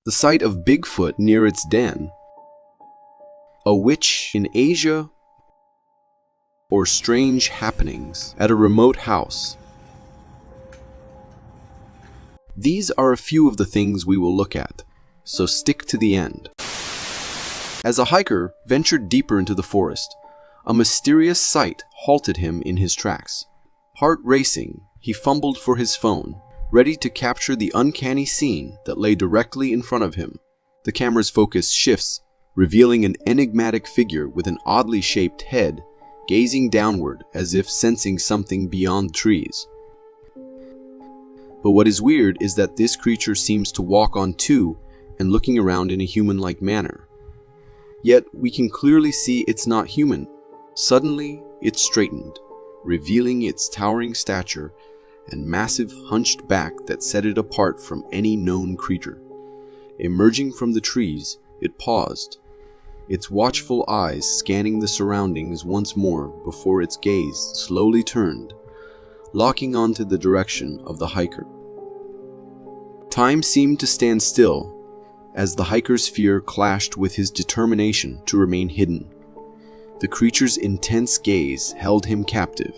the sight of Bigfoot near its den, a witch in Asia, or strange happenings at a remote house. These are a few of the things we will look at, so stick to the end. As a hiker ventured deeper into the forest, a mysterious sight halted him in his tracks. Heart racing, he fumbled for his phone, ready to capture the uncanny scene that lay directly in front of him. The camera's focus shifts, revealing an enigmatic figure with an oddly shaped head, gazing downward as if sensing something beyond the trees. But what is weird is that this creature seems to walk on two and looking around in a human-like manner. Yet we can clearly see it's not human. Suddenly, it straightened, revealing its towering stature and massive hunched back that set it apart from any known creature. Emerging from the trees, it paused, its watchful eyes scanning the surroundings once more before its gaze slowly turned, locking onto the direction of the hiker. Time seemed to stand still as the hiker's fear clashed with his determination to remain hidden. The creature's intense gaze held him captive,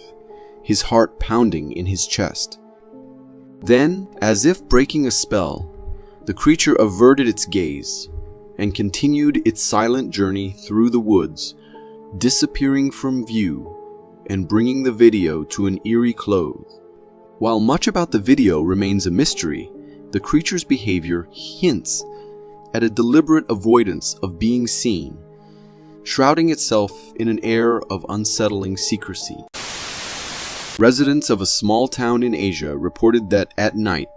his heart pounding in his chest. Then, as if breaking a spell, the creature averted its gaze and continued its silent journey through the woods, disappearing from view and bringing the video to an eerie close. While much about the video remains a mystery, the creature's behavior hints at a deliberate avoidance of being seen, shrouding itself in an air of unsettling secrecy. Residents of a small town in Asia reported that at night,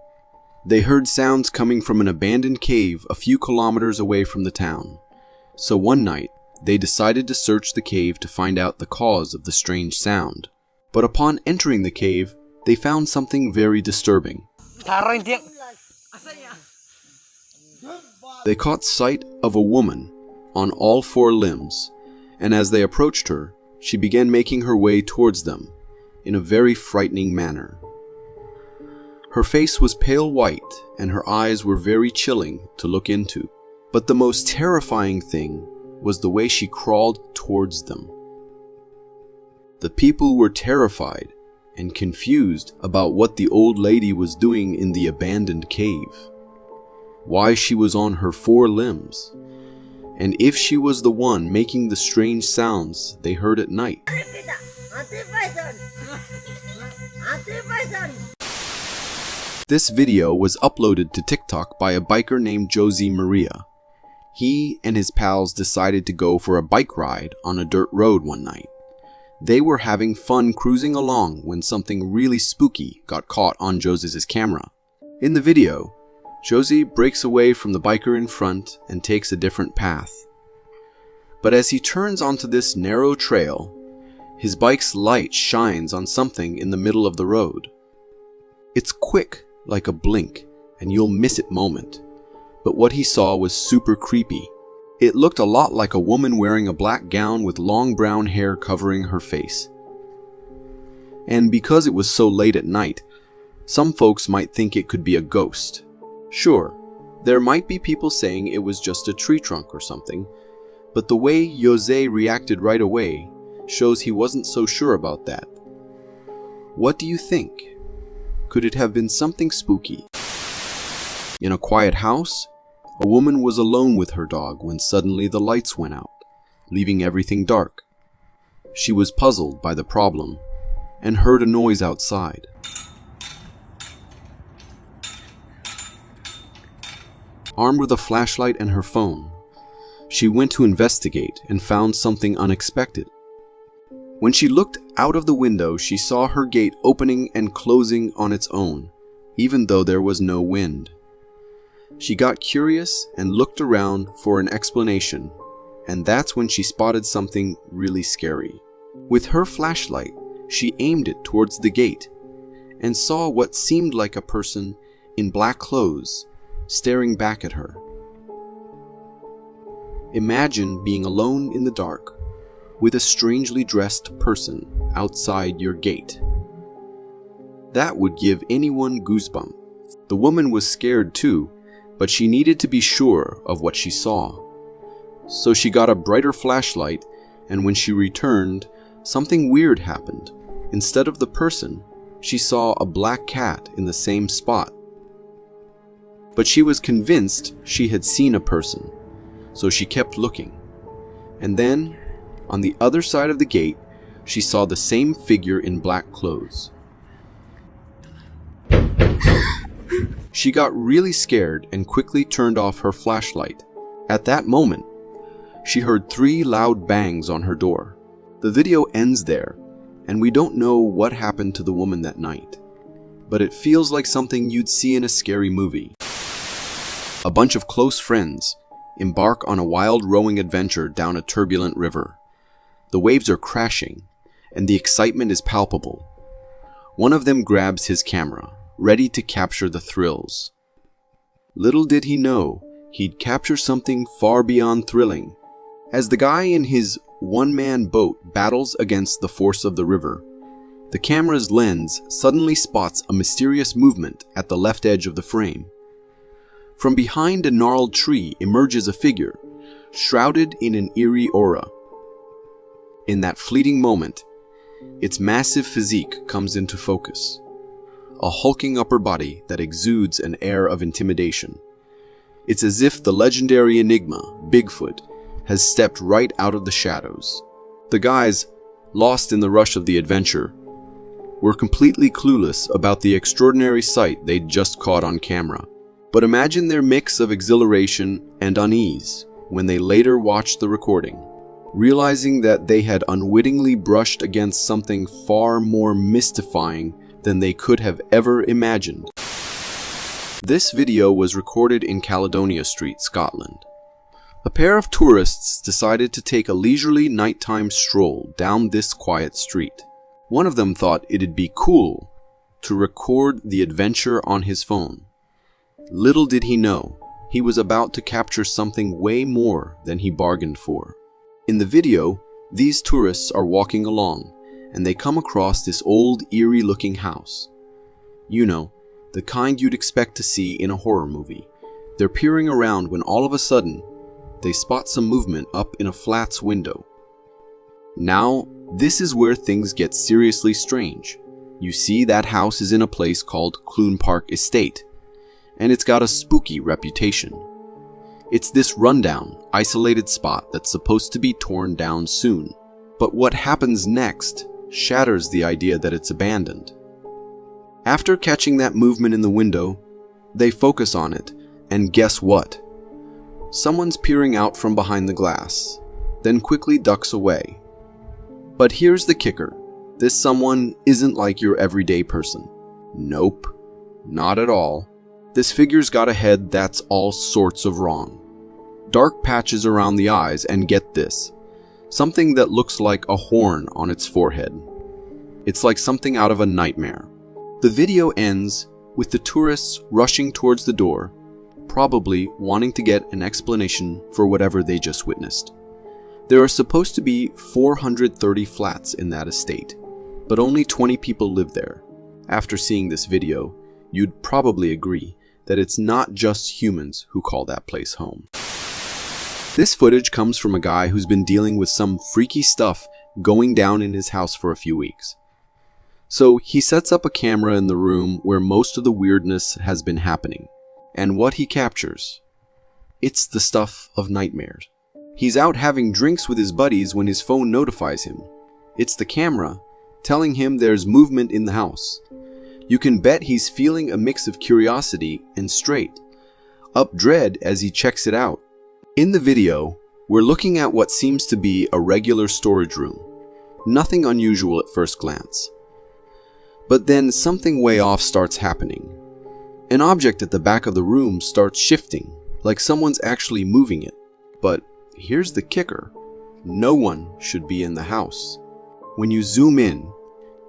they heard sounds coming from an abandoned cave a few kilometers away from the town. So one night, they decided to search the cave to find out the cause of the strange sound. But upon entering the cave, they found something very disturbing. They caught sight of a woman on all four limbs, and as they approached her, she began making her way towards them in a very frightening manner. Her face was pale white, and her eyes were very chilling to look into. But the most terrifying thing was the way she crawled towards them. The people were terrified and confused about what the old lady was doing in the abandoned cave, why she was on her four limbs, and if she was the one making the strange sounds they heard at night. This video was uploaded to TikTok by a biker named Josie Maria. He and his pals decided to go for a bike ride on a dirt road one night. They were having fun cruising along when something really spooky got caught on Josie's camera. In the video, Josie breaks away from the biker in front and takes a different path. But as he turns onto this narrow trail, his bike's light shines on something in the middle of the road. It's quick, like a blink, and you'll miss it moment. But what he saw was super creepy. It looked a lot like a woman wearing a black gown with long brown hair covering her face. And because it was so late at night, some folks might think it could be a ghost. Sure, there might be people saying it was just a tree trunk or something, but the way Jose reacted right away shows he wasn't so sure about that. What do you think? Could it have been something spooky? In a quiet house, a woman was alone with her dog when suddenly the lights went out, leaving everything dark. She was puzzled by the problem and heard a noise outside. Armed with a flashlight and her phone, she went to investigate and found something unexpected. When she looked out of the window, she saw her gate opening and closing on its own, even though there was no wind. She got curious and looked around for an explanation, and that's when she spotted something really scary. With her flashlight, she aimed it towards the gate and saw what seemed like a person in black clothes staring back at her. Imagine being alone in the dark with a strangely dressed person outside your gate. That would give anyone goosebumps. The woman was scared too, but she needed to be sure of what she saw. So she got a brighter flashlight, and when she returned, something weird happened. Instead of the person, she saw a black cat in the same spot. But she was convinced she had seen a person, so she kept looking. And then, on the other side of the gate, she saw the same figure in black clothes. She got really scared and quickly turned off her flashlight. At that moment, she heard 3 loud bangs on her door. The video ends there, and we don't know what happened to the woman that night, but it feels like something you'd see in a scary movie. A bunch of close friends embark on a wild rowing adventure down a turbulent river. The waves are crashing, and the excitement is palpable. One of them grabs his camera, ready to capture the thrills. Little did he know, he'd capture something far beyond thrilling. As the guy in his one-man boat battles against the force of the river, the camera's lens suddenly spots a mysterious movement at the left edge of the frame. From behind a gnarled tree emerges a figure, shrouded in an eerie aura. In that fleeting moment, its massive physique comes into focus. A hulking upper body that exudes an air of intimidation. It's as if the legendary enigma, Bigfoot, has stepped right out of the shadows. The guys, lost in the rush of the adventure, were completely clueless about the extraordinary sight they'd just caught on camera. But imagine their mix of exhilaration and unease when they later watched the recording, realizing that they had unwittingly brushed against something far more mystifying than they could have ever imagined. This video was recorded in Caledonia Street, Scotland. A pair of tourists decided to take a leisurely nighttime stroll down this quiet street. One of them thought it'd be cool to record the adventure on his phone. Little did he know, he was about to capture something way more than he bargained for. In the video, these tourists are walking along, and they come across this old, eerie-looking house. You know, the kind you'd expect to see in a horror movie. They're peering around when all of a sudden, they spot some movement up in a flat's window. Now, this is where things get seriously strange. You see, that house is in a place called Clune Park Estate, and it's got a spooky reputation. It's this rundown, isolated spot that's supposed to be torn down soon. But what happens next shatters the idea that it's abandoned. After catching that movement in the window, they focus on it, and guess what? Someone's peering out from behind the glass, then quickly ducks away. But here's the kicker. This someone isn't like your everyday person. Nope, not at all. This figure's got a head that's all sorts of wrong. Dark patches around the eyes, and get this, something that looks like a horn on its forehead. It's like something out of a nightmare. The video ends with the tourists rushing towards the door, probably wanting to get an explanation for whatever they just witnessed. There are supposed to be 430 flats in that estate, but only 20 people live there. After seeing this video, you'd probably agree that it's not just humans who call that place home. This footage comes from a guy who's been dealing with some freaky stuff going down in his house for a few weeks. So he sets up a camera in the room where most of the weirdness has been happening. And what he captures? It's the stuff of nightmares. He's out having drinks with his buddies when his phone notifies him. It's the camera telling him there's movement in the house. You can bet he's feeling a mix of curiosity and straight up dread as he checks it out. In the video, we're looking at what seems to be a regular storage room. Nothing unusual at first glance. But then something way off starts happening. An object at the back of the room starts shifting, like someone's actually moving it. But here's the kicker. No one should be in the house. When you zoom in,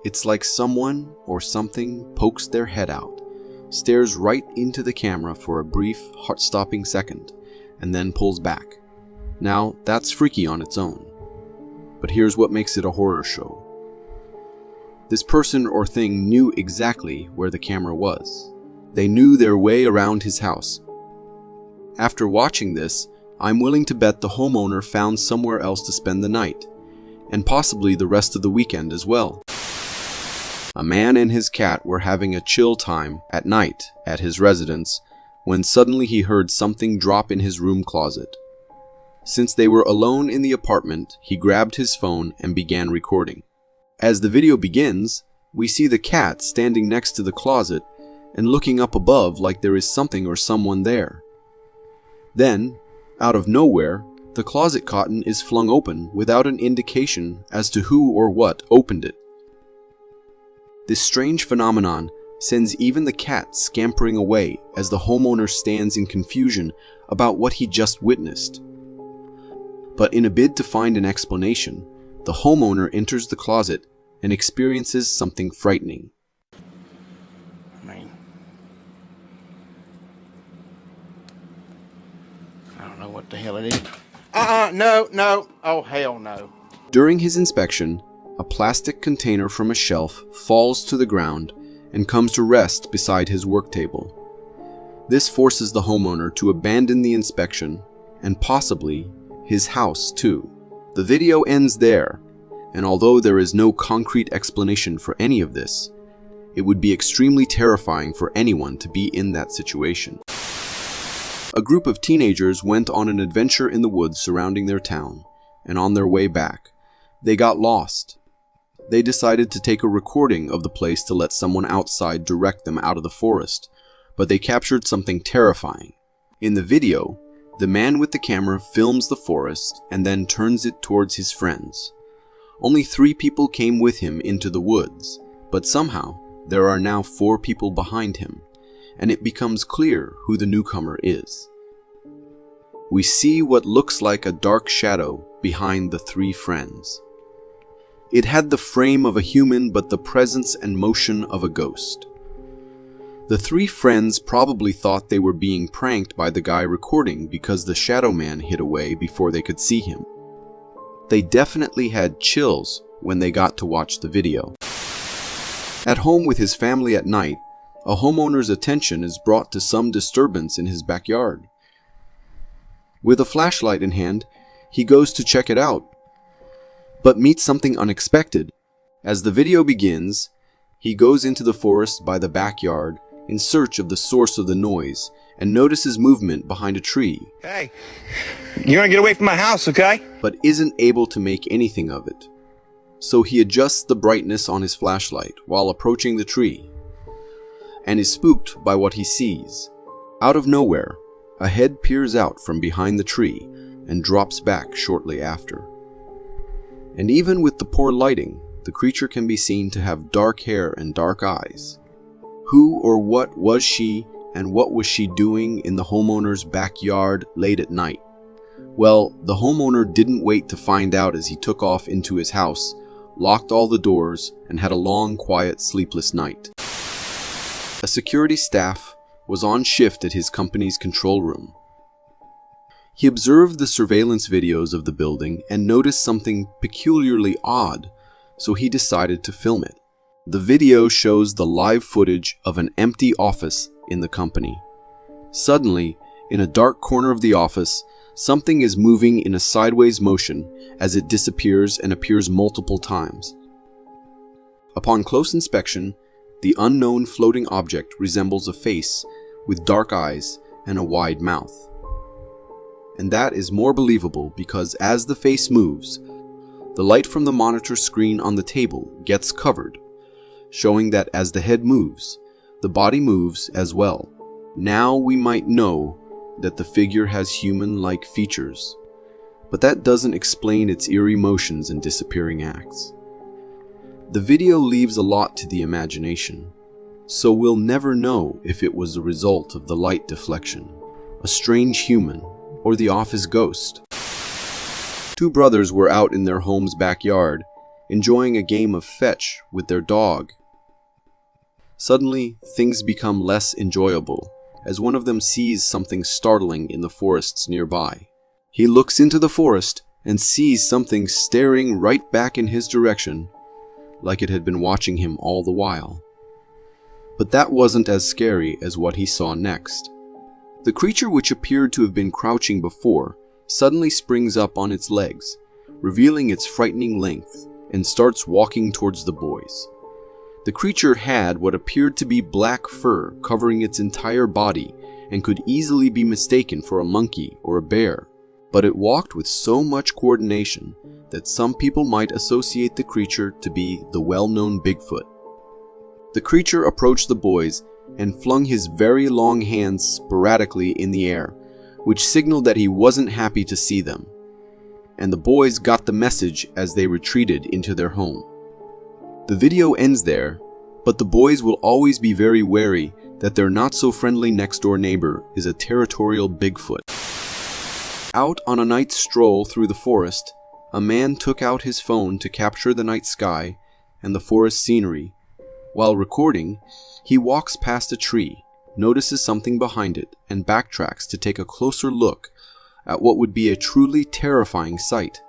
it's like someone or something pokes their head out, stares right into the camera for a brief, heart-stopping second, and then pulls back. Now, that's freaky on its own. But here's what makes it a horror show. This person or thing knew exactly where the camera was. They knew their way around his house. After watching this, I'm willing to bet the homeowner found somewhere else to spend the night, and possibly the rest of the weekend as well. A man and his cat were having a chill time at night at his residence when suddenly he heard something drop in his room closet. Since they were alone in the apartment, he grabbed his phone and began recording. As the video begins, we see the cat standing next to the closet and looking up above like there is something or someone there. Then, out of nowhere, the closet cotton is flung open without an indication as to who or what opened it. This strange phenomenon sends even the cat scampering away as the homeowner stands in confusion about what he just witnessed. But in a bid to find an explanation, the homeowner enters the closet and experiences something frightening. I don't know what the hell it is. No. Oh, hell no. During his inspection, a plastic container from a shelf falls to the ground and comes to rest beside his work table. This forces the homeowner to abandon the inspection and possibly his house too. The video ends there, and although there is no concrete explanation for any of this, it would be extremely terrifying for anyone to be in that situation. A group of teenagers went on an adventure in the woods surrounding their town, and on their way back, they got lost. They decided to take a recording of the place to let someone outside direct them out of the forest, but they captured something terrifying. In the video, the man with the camera films the forest and then turns it towards his friends. Only 3 people came with him into the woods, but somehow there are now 4 people behind him, and it becomes clear who the newcomer is. We see what looks like a dark shadow behind the 3 friends. It had the frame of a human but the presence and motion of a ghost. The 3 friends probably thought they were being pranked by the guy recording because the shadow man hid away before they could see him. They definitely had chills when they got to watch the video. At home with his family at night, a homeowner's attention is brought to some disturbance in his backyard. With a flashlight in hand, he goes to check it out, but meets something unexpected. As the video begins, he goes into the forest by the backyard in search of the source of the noise and notices movement behind a tree. Hey, you want to get away from my house, okay? But isn't able to make anything of it. So he adjusts the brightness on his flashlight while approaching the tree, and is spooked by what he sees. Out of nowhere, a head peers out from behind the tree and drops back shortly after. And even with the poor lighting, the creature can be seen to have dark hair and dark eyes. Who or what was she, and what was she doing in the homeowner's backyard late at night? Well, the homeowner didn't wait to find out as he took off into his house, locked all the doors, and had a long, quiet, sleepless night. A security staff was on shift at his company's control room. He observed the surveillance videos of the building and noticed something peculiarly odd, so he decided to film it. The video shows the live footage of an empty office in the company. Suddenly, in a dark corner of the office, something is moving in a sideways motion as it disappears and appears multiple times. Upon close inspection, the unknown floating object resembles a face with dark eyes and a wide mouth. And that is more believable because as the face moves, the light from the monitor screen on the table gets covered, showing that as the head moves, the body moves as well. Now we might know that the figure has human-like features, but that doesn't explain its eerie motions and disappearing acts. The video leaves a lot to the imagination, so we'll never know if it was a result of the light deflection, a strange human, or the office ghost. 2 brothers were out in their home's backyard, enjoying a game of fetch with their dog. Suddenly, things become less enjoyable, as one of them sees something startling in the forests nearby. He looks into the forest and sees something staring right back in his direction, like it had been watching him all the while. But that wasn't as scary as what he saw next. The creature, which appeared to have been crouching before, suddenly springs up on its legs, revealing its frightening length, and starts walking towards the boys. The creature had what appeared to be black fur covering its entire body and could easily be mistaken for a monkey or a bear, but it walked with so much coordination that some people might associate the creature to be the well-known Bigfoot. The creature approached the boys and flung his very long hands sporadically in the air, which signaled that he wasn't happy to see them. And the boys got the message as they retreated into their home. The video ends there, but the boys will always be very wary that their not-so-friendly next-door neighbor is a territorial Bigfoot. Out on a night stroll through the forest, a man took out his phone to capture the night sky and the forest scenery. While recording, he walks past a tree, notices something behind it, and backtracks to take a closer look at what would be a truly terrifying sight.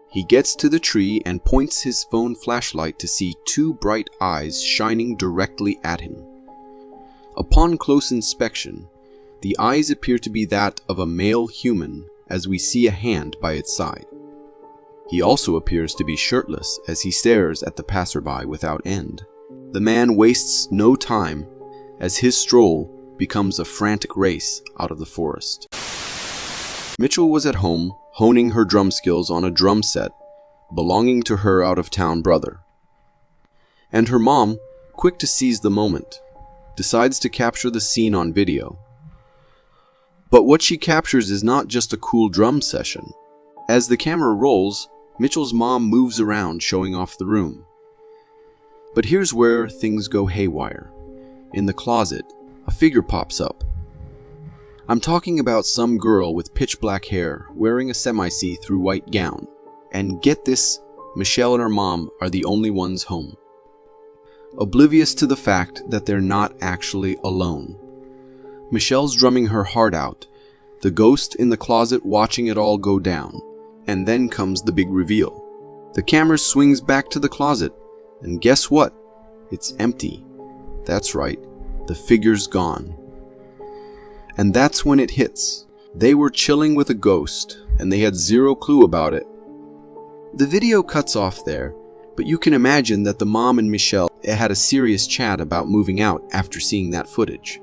He gets to the tree and points his phone flashlight to see two bright eyes shining directly at him. Upon close inspection, the eyes appear to be that of a male human, as we see a hand by its side. He also appears to be shirtless as he stares at the passerby without end. The man wastes no time, as his stroll becomes a frantic race out of the forest. Mitchell was at home, honing her drum skills on a drum set belonging to her out-of-town brother. And her mom, quick to seize the moment, decides to capture the scene on video. But what she captures is not just a cool drum session. As the camera rolls, Mitchell's mom moves around, showing off the room. But here's where things go haywire. In the closet, a figure pops up. I'm talking about some girl with pitch black hair, wearing a semi-see-through white gown. And get this, Michelle and her mom are the only ones home. Oblivious to the fact that they're not actually alone. Michelle's drumming her heart out, the ghost in the closet watching it all go down. And then comes the big reveal. The camera swings back to the closet, and guess what? It's empty. That's right, the figure's gone. And that's when it hits. They were chilling with a ghost, and they had zero clue about it. The video cuts off there, but you can imagine that the mom and Michelle had a serious chat about moving out after seeing that footage.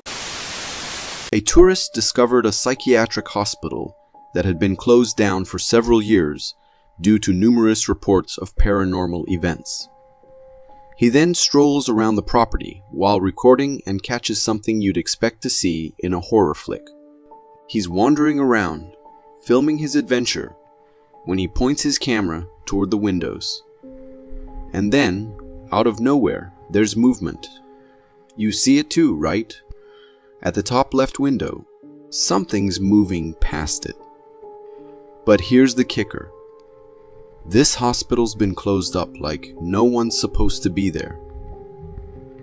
A tourist discovered a psychiatric hospital that had been closed down for several years due to numerous reports of paranormal events. He then strolls around the property while recording and catches something you'd expect to see in a horror flick. He's wandering around, filming his adventure, when he points his camera toward the windows. And then, out of nowhere, there's movement. You see it too, right? At the top left window, something's moving past it. But here's the kicker. This hospital's been closed up like no one's supposed to be there.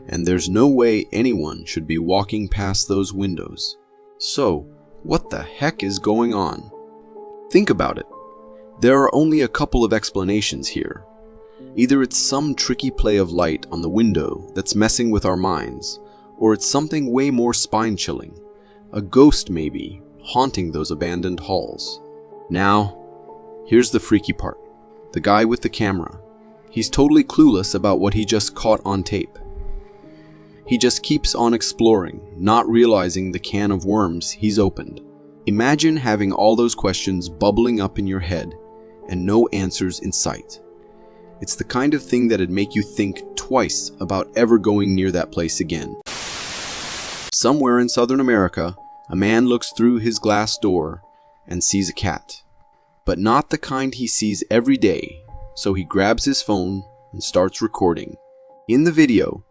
And there's no way anyone should be walking past those windows. So, what the heck is going on? Think about it. There are only a couple of explanations here. Either it's some tricky play of light on the window that's messing with our minds, or it's something way more spine-chilling. A ghost maybe, haunting those abandoned halls. Now, here's the freaky part. The guy with the camera. He's totally clueless about what he just caught on tape. He just keeps on exploring, not realizing the can of worms he's opened. Imagine having all those questions bubbling up in your head and no answers in sight. It's the kind of thing that'd make you think twice about ever going near that place again. Somewhere in Southern America, a man looks through his glass door and sees a cat. But not the kind he sees every day, so he grabs his phone and starts recording. In the video,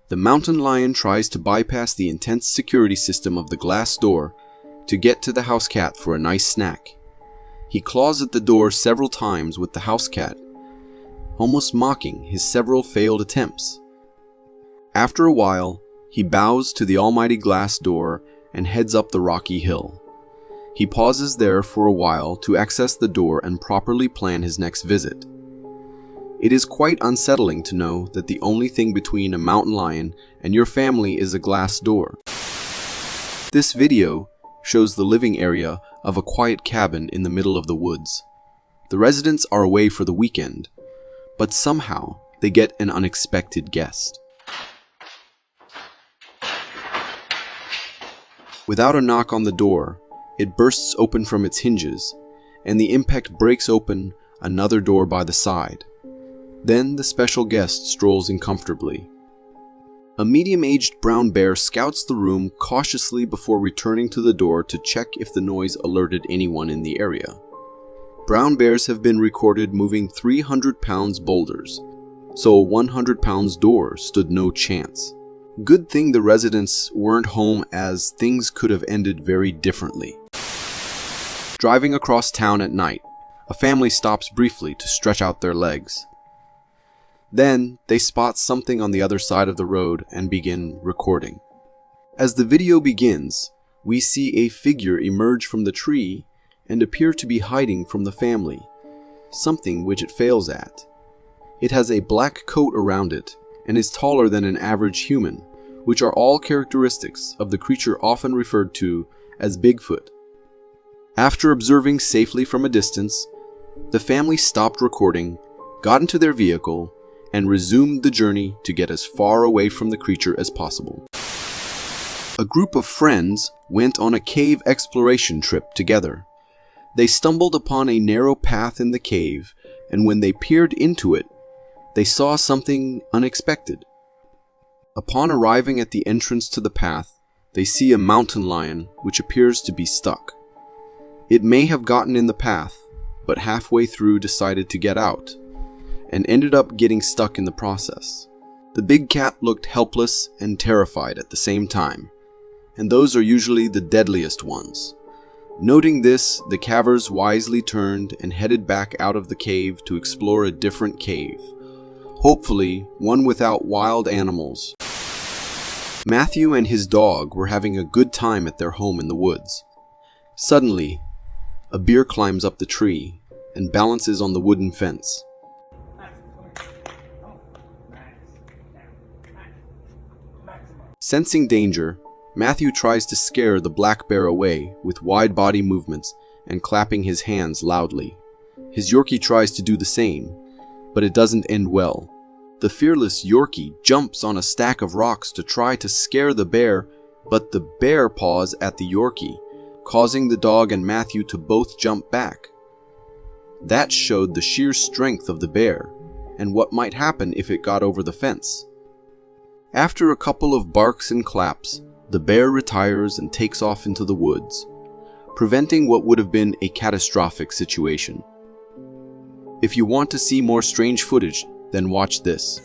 the mountain lion tries to bypass the intense security system of the glass door to get to the house cat for a nice snack. He claws at the door several times with the house cat, almost mocking his several failed attempts. After a while, he bows to the almighty glass door and heads up the rocky hill. He pauses there for a while to access the door and properly plan his next visit. It is quite unsettling to know that the only thing between a mountain lion and your family is a glass door. This video shows the living area of a quiet cabin in the middle of the woods. The residents are away for the weekend, but somehow they get an unexpected guest. Without a knock on the door, it bursts open from its hinges, and the impact breaks open another door by the side. Then the special guest strolls in comfortably. A medium-aged brown bear scouts the room cautiously before returning to the door to check if the noise alerted anyone in the area. Brown bears have been recorded moving 300-pound boulders, so a 100-pound door stood no chance. Good thing the residents weren't home, as things could have ended very differently. Driving across town at night, a family stops briefly to stretch out their legs. Then they spot something on the other side of the road and begin recording. As the video begins, we see a figure emerge from the tree and appear to be hiding from the family, something which it fails at. It has a black coat around it and is taller than an average human, which are all characteristics of the creature often referred to as Bigfoot. After observing safely from a distance, the family stopped recording, got into their vehicle, and resumed the journey to get as far away from the creature as possible. A group of friends went on a cave exploration trip together. They stumbled upon a narrow path in the cave, and when they peered into it, they saw something unexpected. Upon arriving at the entrance to the path, they see a mountain lion which appears to be stuck. It may have gotten in the path, but halfway through decided to get out, and ended up getting stuck in the process. The big cat looked helpless and terrified at the same time, and those are usually the deadliest ones. Noting this, the cavers wisely turned and headed back out of the cave to explore a different cave, hopefully one without wild animals. Matthew and his dog were having a good time at their home in the woods. Suddenly, a bear climbs up the tree and balances on the wooden fence. Sensing danger, Matthew tries to scare the black bear away with wide body movements and clapping his hands loudly. His Yorkie tries to do the same, but it doesn't end well. The fearless Yorkie jumps on a stack of rocks to try to scare the bear, but the bear paws at the Yorkie, causing the dog and Matthew to both jump back. That showed the sheer strength of the bear and what might happen if it got over the fence. After a couple of barks and claps, the bear retires and takes off into the woods, preventing what would have been a catastrophic situation. If you want to see more strange footage, then watch this.